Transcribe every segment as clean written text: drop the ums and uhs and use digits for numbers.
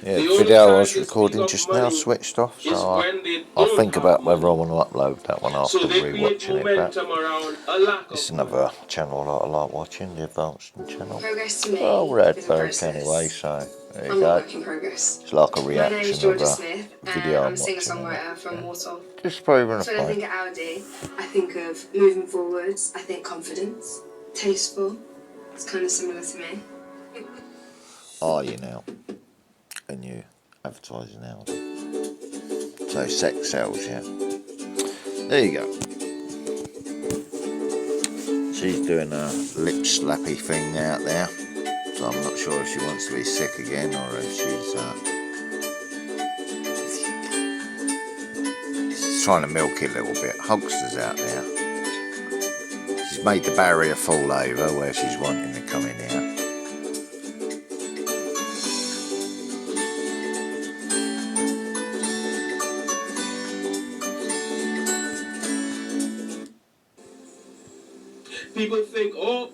Yeah, the video I was recording just now switched off, so I'll think about whether I want to upload that one after rewatching it back. It's another channel that I like watching, the Advanced channel. Oh, Redberg anyway, so there you go. It's like a reaction of a video I'm watching. Just proving a point. So when I think of Audi, I think of moving forwards, I think confidence, tasteful. It's kind of similar to me. Are you now? And you advertising now? So sex sells, yeah. There you go. She's doing a lip slappy thing out there, so I'm not sure if she wants to be sick again or if she's trying to milk it a little bit. Hulkster's out there. She's made the barrier fall over where she's wanting to come in here. People think, oh,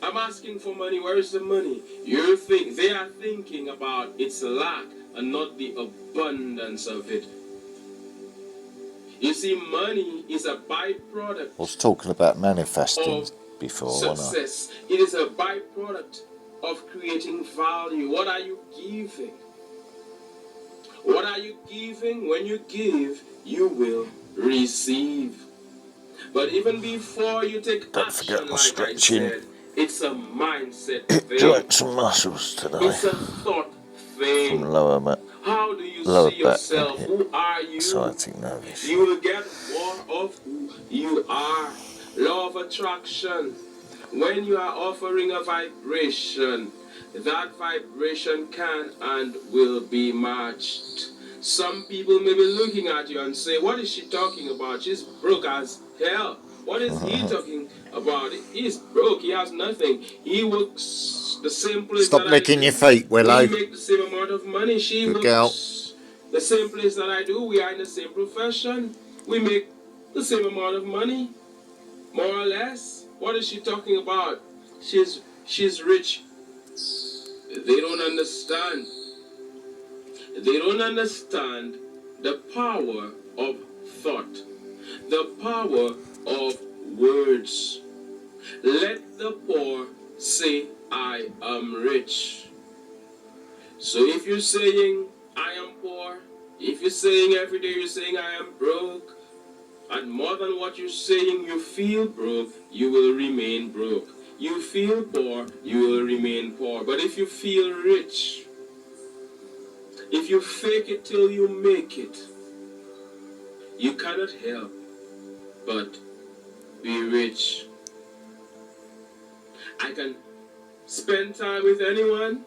I'm asking for money, where's the money? They are thinking about its lack and not the abundance of it. You see, money is a byproduct. I was talking about manifesting before, success. It is a byproduct of creating value. What are you giving? What are you giving? When you give, you will receive. But even before you take action, like I said, it's a mindset thing. Joint some muscles today. It's a thought thing. From lower back. How do you see yourself? Hip. Who are you? Sciatic nervous. You will get more of who you are. Law of attraction. When you are offering a vibration, that vibration can and will be matched. Some people may be looking at you and say, what is she talking about? She's broke as hell. What is he talking about? He's broke. He has nothing. He works the same place. Stop licking your feet, Willow. We make the same amount of money. She works the same place that I do. We are in the same profession. We make the same amount of money, more or less. What is she talking about? She's rich. They don't understand. They don't understand the power of thought, the power of words. Let the poor say, I am rich. So if you're saying, I am poor, if you're saying every day you're saying, I am broke, and more than what you're saying, you feel broke, you will remain broke. You feel poor, you will remain poor. But if you feel rich, if you fake it till you make it, you cannot help but be rich. I can spend time with anyone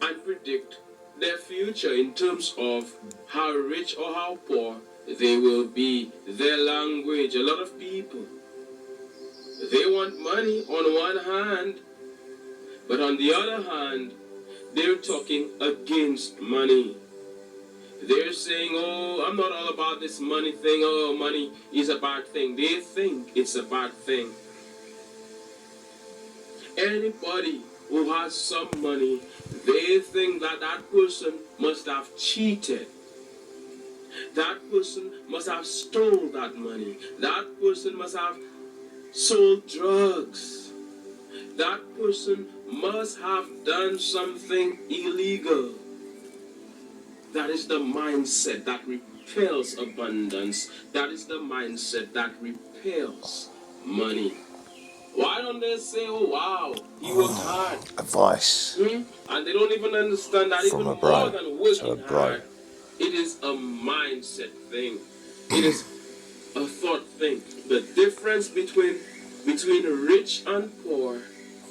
and predict their future in terms of how rich or how poor they will be. Their language, a lot of people, they want money on one hand, but on the other hand, they're talking against money. They're saying, oh, I'm not all about this money thing. Oh, money is a bad thing. They think it's a bad thing. Anybody who has some money, they think that that person must have cheated. That person must have stolen that money. That person must have sold drugs. That person must have done something illegal. That is the mindset that repels abundance. That is the mindset that repels money. Why don't they say, oh wow, he worked hard? Advice. And they don't even understand that even more than working hard, it is a mindset thing. It is a thought thing. The difference between rich and poor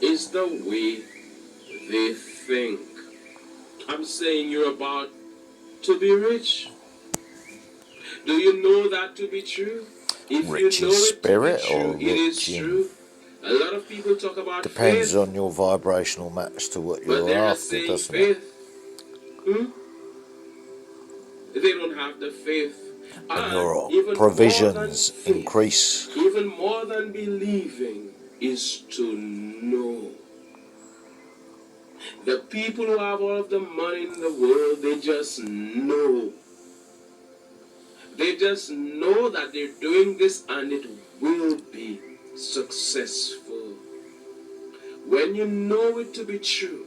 is the way they think. I'm saying you're about to be rich. Do you know that to be true? If rich you know in spirit it to be true, or rich it is true. A lot of people talk about depends faith, on your vibrational match to what but you're they're not after, saying doesn't faith. They don't have the faith. and your provisions increase. Even more than believing is to know. The people who have all of the money in the world, they just know. They just know that they're doing this and it will be successful. When you know it to be true,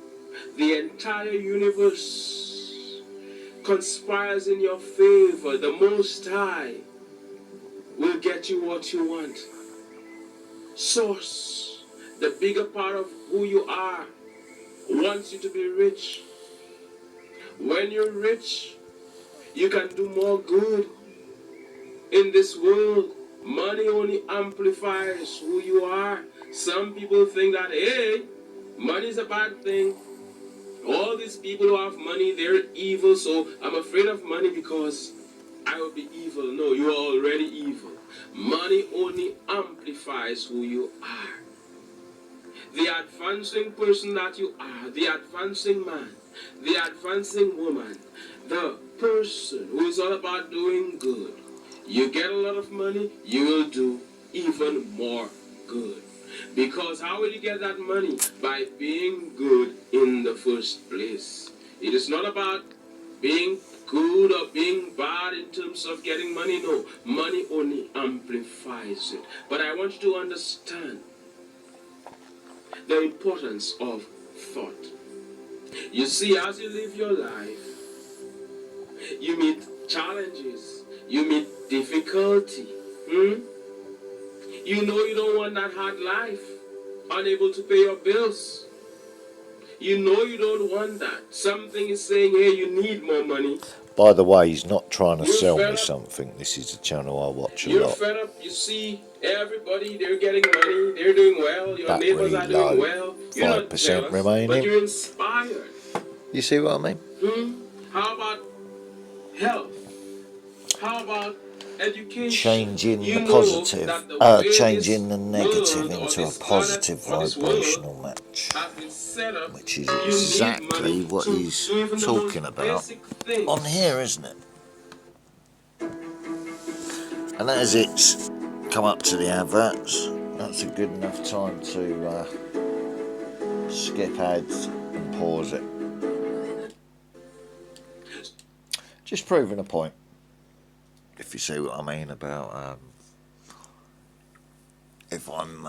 the entire universe conspires in your favor. The Most High will get you what you want. Source, the bigger part of who you are, wants you to be rich. When you're rich, you can do more good in this world. Money only amplifies who you are. Some people think that, hey, money is a bad thing. All these people who have money, they're evil, so I'm afraid of money because I will be evil. No, you are already evil. Money only amplifies who you are. The advancing person that you are, the advancing man, the advancing woman, the person who is all about doing good. You get a lot of money, you will do even more good. Because how will you get that money? By being good in the first place. It is not about being good or being bad in terms of getting money. No, money only amplifies it. But I want you to understand the importance of thought. You see, as you live your life, you meet challenges, you meet difficulty. You know you don't want that hard life, unable to pay your bills. You know you don't want that. Something is saying, hey, you need more money. By the way, he's not trying to sell me something. This is a channel I watch a lot. You're fed up. You see everybody, they're getting money, they're doing well, your neighbors are doing well. You're not 5% jealous, remaining. but you're inspired. You see what I mean? How about health? How about education? Changing You the know positive, that the way changing the this negative world or into a this positive planet or this vibrational world match, has been set up, which is you need exactly money what to he's do even the talking most about basic things. on here, isn't it? And as it's come up to the adverts, that's a good enough time to skip ads and pause it. Just proving a point, if you see what I mean about if I'm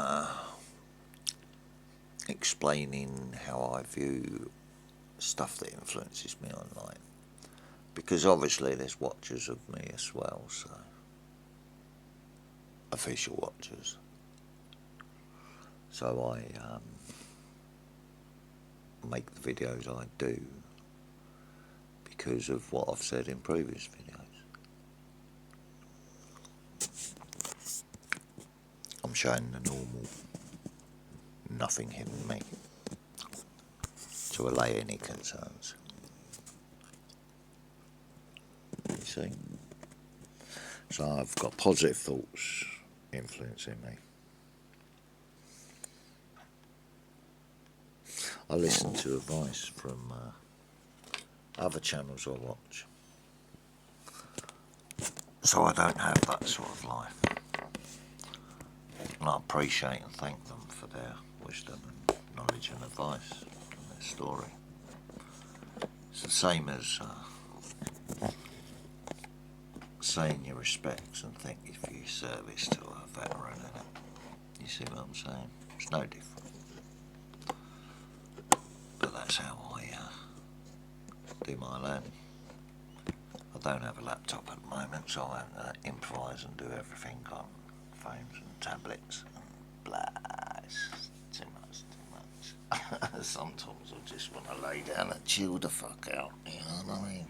explaining how I view stuff that influences me online, because obviously there's watchers of me as well, so official watchers, so I make the videos I do because of what I've said in previous videos. I'm showing the normal, nothing hidden me to allay any concerns. You see? So I've got positive thoughts influencing me. I listen to advice from other channels I watch, so I don't have that sort of life, and I appreciate and thank them for their wisdom and knowledge and advice and their story. It's the same as saying your respects and thank you for your service to a veteran, isn't it? You see what I'm saying? It's no different. But that's how I do my learning. I don't have a laptop at the moment, so I improvise and do everything on phones and tablets and blah. It's too much. Sometimes I just want to lay down and chill the fuck out, you know what I mean?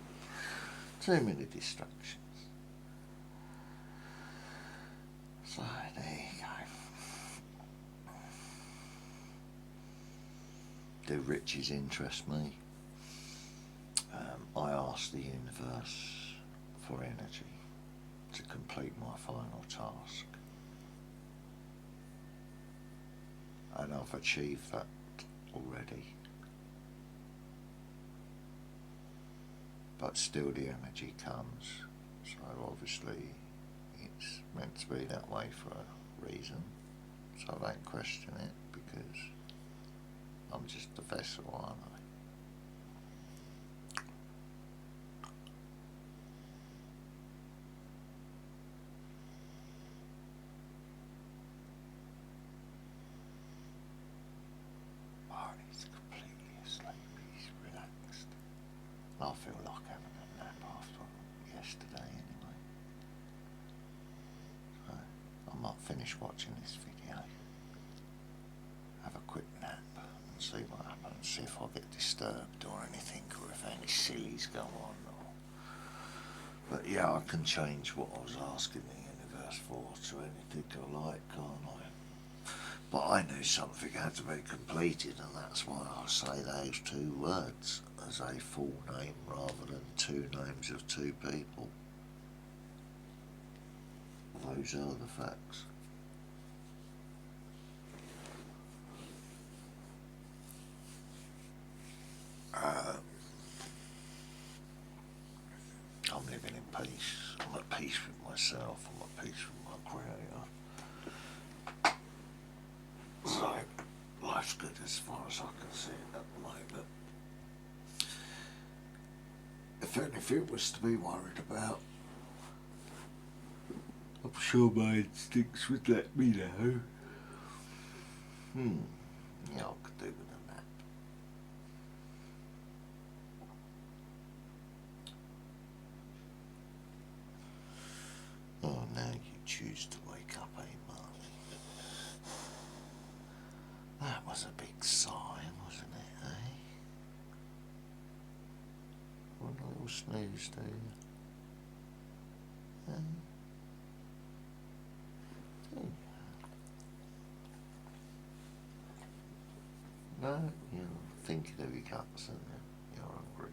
Too many distractions. So there you go. Do riches interest me? I ask the universe for energy to complete my final task, and I've achieved that already, but still the energy comes, so obviously it's meant to be that way for a reason, so I don't question it, because I'm just a vessel, aren't I? I feel like having a nap after yesterday anyway. So I might finish watching this video, have a quick nap and see what happens, see if I get disturbed or anything, or if any sillies go on. But yeah, I can change what I was asking the universe for to anything I like, can't I? But I knew something had to be completed, and that's why I say those two words as a full name rather than two names of two people. Those are the facts. I'm living in peace. I'm at peace with myself. I'm at peace with my Creator. So, life's good as far as I can see it at the moment. If anything was to be worried about, I'm sure my instincts would let me know. Yeah, I could do with a nap. Oh, now you choose to wake up, eh, Marley? That was a big sigh, wasn't it, eh? One little snooze, do you? Eh? No, you're thinking of your cups and you're hungry.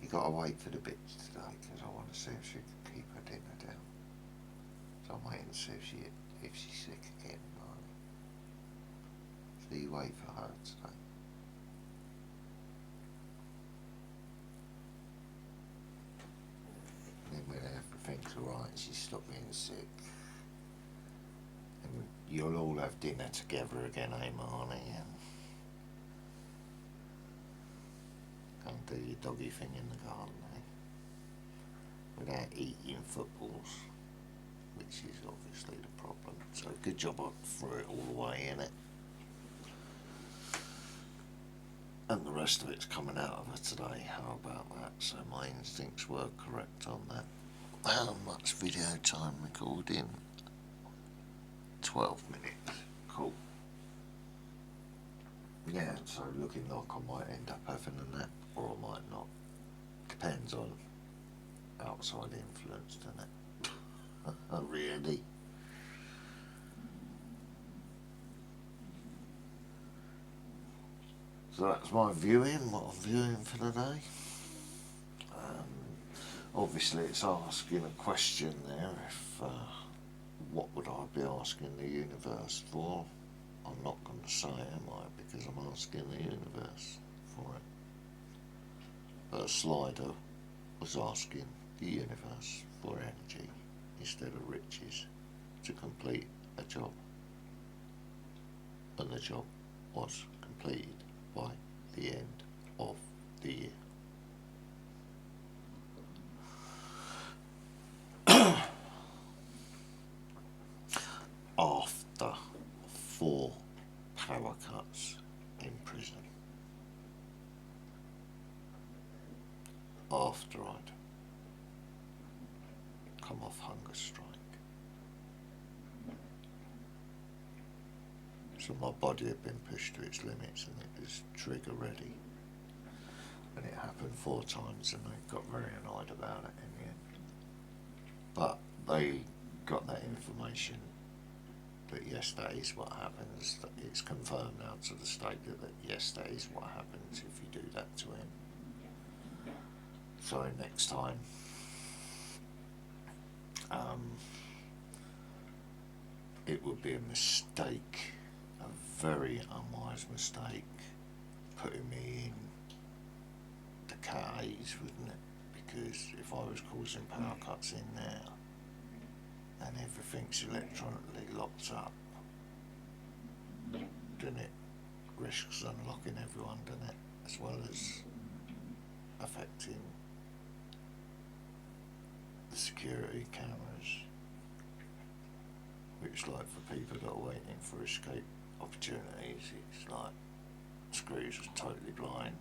You got to wait for the bits today because I want to see if she can keep her dinner down. So I'm waiting to see if she's sick again. Right? So you wait for her today. And then when everything's alright, she stopped being sick. And you'll all have dinner together again, eh, Marnie? And go and do your doggy thing in the garden, eh? Without eating footballs, which is obviously the problem. So good job I threw it all the way in it. And the rest of it's coming out of her today. How about that? So my instincts were correct on that. How much video time recording? 12 minutes. Cool. Yeah, so looking like I might end up having a nap, or I might not. Depends on outside influence, doesn't it? Really? So that's my viewing, what I'm viewing for the day. Obviously it's asking a question there, if what would I be asking the universe for? I'm not going to say, am I, because I'm asking the universe for it. But a slider was asking the universe for energy instead of riches to complete a job. And the job was completed by the end of the year. After 4 power cuts in prison. After I'd come off hunger strike. So my body had been pushed to its limits and it was trigger ready. And it happened 4 times and they got very annoyed about it in the end. But they got that information that yes, that is what happens. It's confirmed now to the state that yes, that is what happens if you do that to him. So next time, it would be a mistake, a very unwise mistake, putting me in the Cat-A's, wouldn't it? Because if I was causing power cuts in there, and everything's electronically locked up, then it risks unlocking everyone, doesn't it? As well as affecting the security cameras, which, like, for people that are waiting for escape opportunities, it's like screws was totally blind.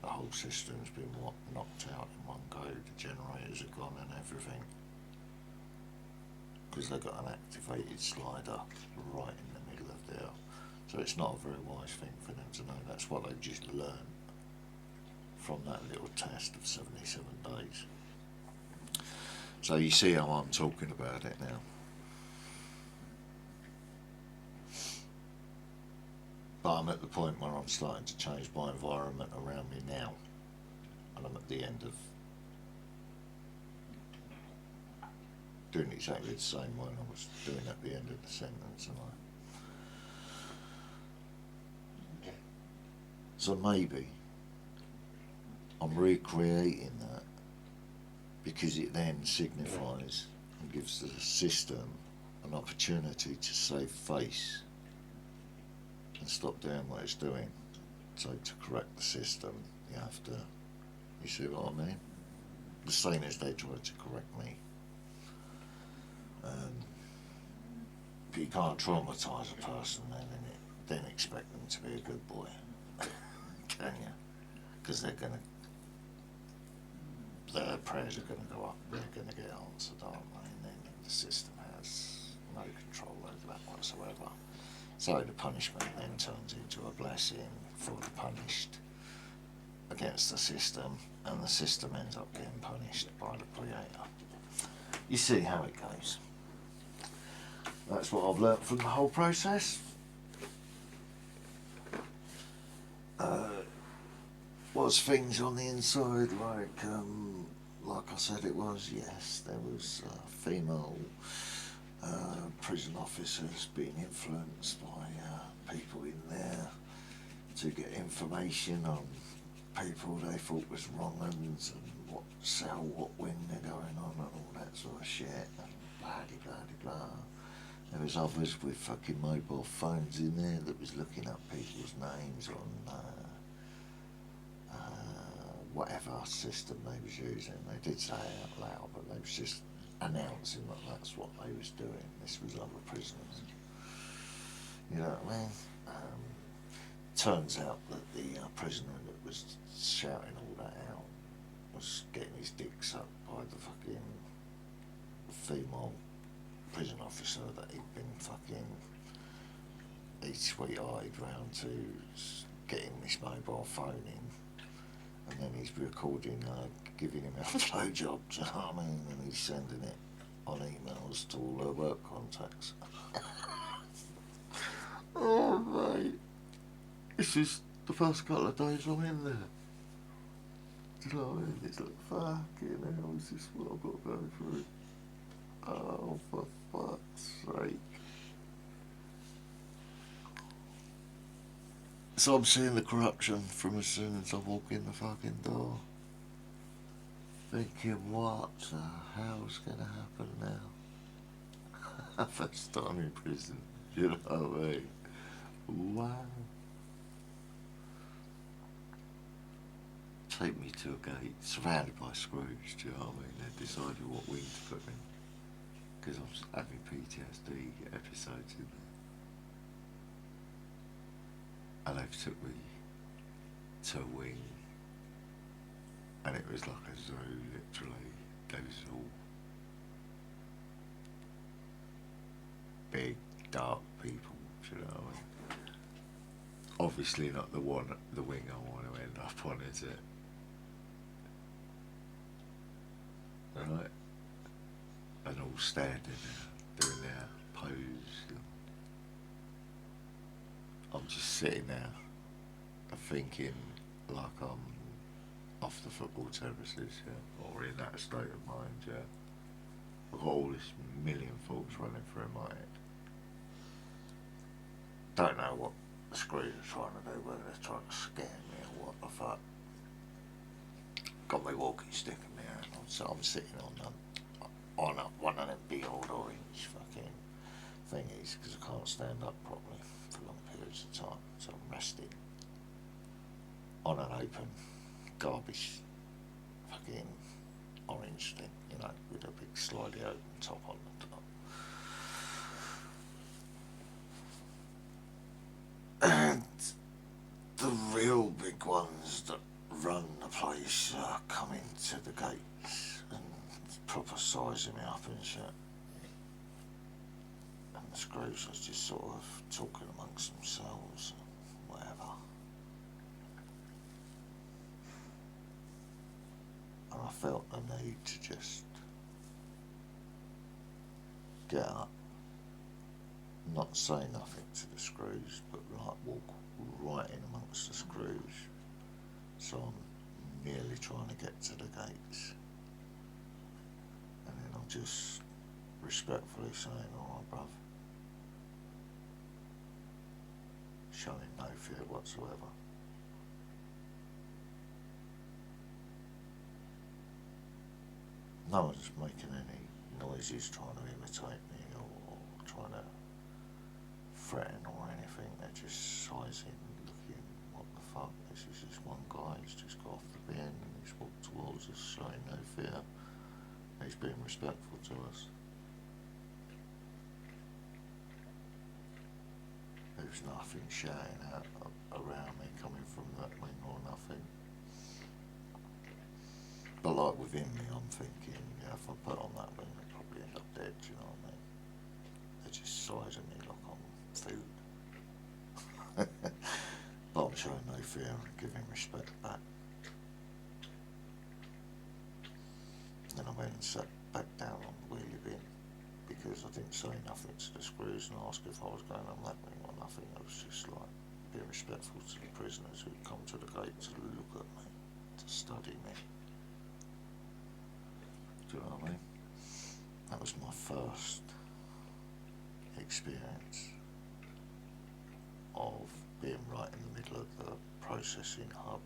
The whole system's been knocked out in one go. The generators are gone and everything. Because they've got an activated slider right in the middle of there. So it's not a very wise thing for them to know. That's what they've just learned from that little test of 77 days. So you see how I'm talking about it now. But I'm at the point where I'm starting to change my environment around me now. And I'm at the end of doing exactly the same one I was doing at the end of the sentence, and so maybe I'm recreating that because it then signifies and gives the system an opportunity to save face and stop doing what it's doing. So to correct the system, you have to, you see what I mean? The same as they tried to correct me. But you can't traumatise a person then expect them to be a good boy, can you? Because their prayers are going to go up, they're going to get answered, aren't they? And then the system has no control over that whatsoever. So the punishment then turns into a blessing for the punished against the system, and the system ends up getting punished by the Creator. You see how it goes. That's what I've learnt from the whole process. Was things on the inside like I said it was? Yes, there was female prison officers being influenced by people in there to get information on people they thought was wrong uns and what sell, what win they're going on and all that sort of shit and blah de blah de blah. There was others with fucking mobile phones in there that was looking up people's names on whatever system they was using. They did say it out loud, but they was just announcing that that's what they was doing. This was other prisoners. You know what I mean? Turns out that the prisoner that was shouting all that out was getting his dick sucked by the fucking female prison officer that he'd been fucking, he'd sweet-eyed round to getting this mobile phone in. And then he's recording giving him a blowjob, do you know what I mean? And he's sending it on emails to all her work contacts. Oh, mate. This is the first couple of days I'm in there. Do you know what I mean? It's like, fucking hell, is this what I've got to go through? Oh, for fuck's sake. So I'm seeing the corruption from as soon as I walk in the fucking door. Thinking, what the hell's gonna happen now? First time in prison, you know what I mean? Wow. Take me to a gate, surrounded by screws, do you know what I mean? They decided what wing to put me in. Because I'm having PTSD episodes in there. And they took me to a wing, and it was like a zoo, literally. They was all big, dark people, do you know what I mean? Obviously not the wing I want to end up on, is it? Right? And all standing there, doing their pose. I'm just sitting there thinking like I'm off the football terraces, yeah, or in that state of mind, yeah. I've got all this million thoughts running through my head. Don't know what the screws are trying to do, whether they're trying to scare me or what the fuck. Got my walking stick in my hand, so I'm sitting on one of them big old orange fucking thingies, because I can't stand up properly for long periods of time, so I'm resting on an open garbage fucking orange thing, you know, with a big slightly open top on the top. And the real big ones that run the place are coming to the gates and proper sizing me up and shit. And the screws are just sort of talking amongst themselves and whatever. And I felt the need to just get up, not say nothing to the screws, but like walk right in amongst the screws. So I'm merely trying to get to the gates. And then I'm just respectfully saying, alright bruv, showing no fear whatsoever. No one's making any noises trying to imitate me or trying to threaten or anything. They're just sizing, looking, what the fuck, this is just one guy who's just got off the bin and he's walked towards us showing no fear. He's being respectful to us. There's nothing shouting out around me coming from that wing or nothing. But like within me I'm thinking, yeah, if I put on that wing I'd probably end up dead, do you know what I mean? They're just sizing me like I'm food. But I'm showing no fear and giving respect back. Then I went and sat back down on the wheelie bin because I didn't say nothing to the screws and ask if I was going on that wing or nothing. I was just like being respectful to the prisoners who'd come to the gate to look at me, to study me. Do you know what I mean? That was my first experience of being right in the middle of the processing hub.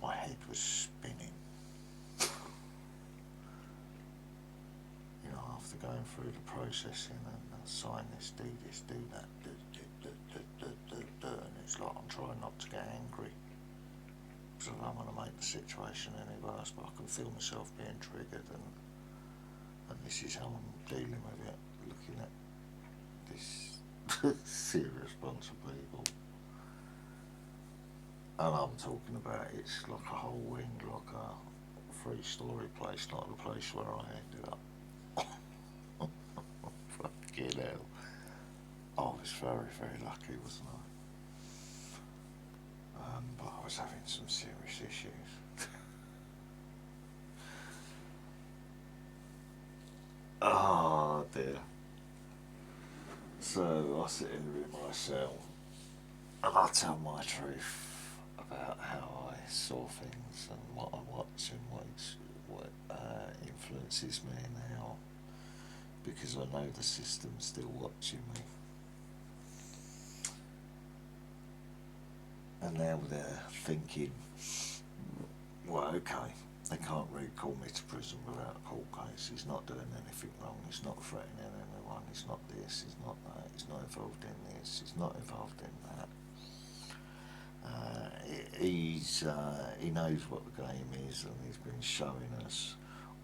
My head was spinning. You know, after going through the processing and sign this, do that, and it's like I'm trying not to get angry because I don't want to make the situation any worse, but I can feel myself being triggered, and this is how I'm dealing with it, looking at this serious bunch of people. And I'm talking about it's like a whole wing, like a 3-story place, like the place where I ended up. Fucking hell. I was very, very lucky, wasn't I? But I was having some serious issues. Oh dear. So I sit here in my cell and I tell my truth about how I saw things and what I watch and what influences me now, because I know the system's still watching me. And now they're thinking, well, okay, they can't really call me to prison without a court case. He's not doing anything wrong, he's not threatening anyone, he's not this, he's not that, he's not involved in this, he's not involved in that. He knows what the game is, and he's been showing us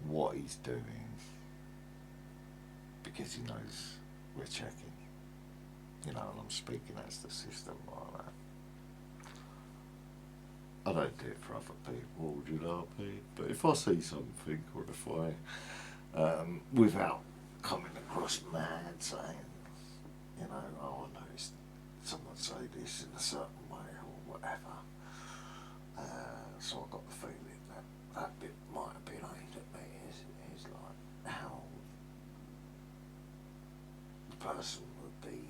what he's doing because he knows we're checking. You know, and I'm speaking as the system like that. I don't do it for other people, do you know what I mean? But if I see something, or if I, without coming across mad, saying, you know, oh, I noticed someone say this in a certain way or whatever, so I got the feeling that that bit might have been aimed at me, is like how the person would be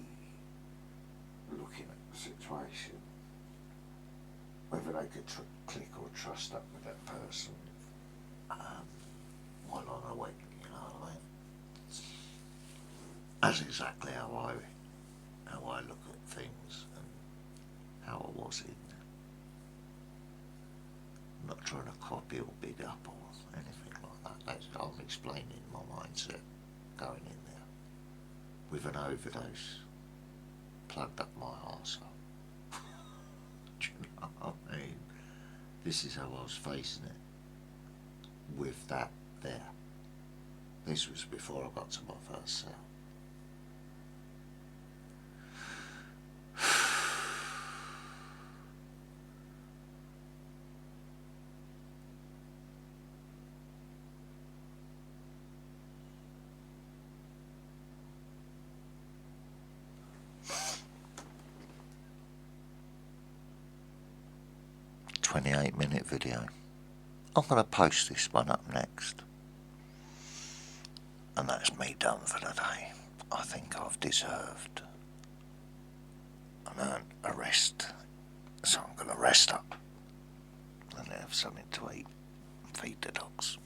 looking at the situation, whether they could click or trust up with that person while on a wing, you know what I mean? That's exactly how I look at things and how I was in. I'm not trying to copy or big up or anything like that. That's, I'm explaining my mindset going in there with an overdose plugged up my arsehole. Do you know what I mean? This is how I was facing it with that there. This was before I got to my first cell. 28-minute video. I'm going to post this one up next. And that's me done for the day. I think I've deserved and earned a rest. So I'm going to rest up and have something to eat and feed the dogs.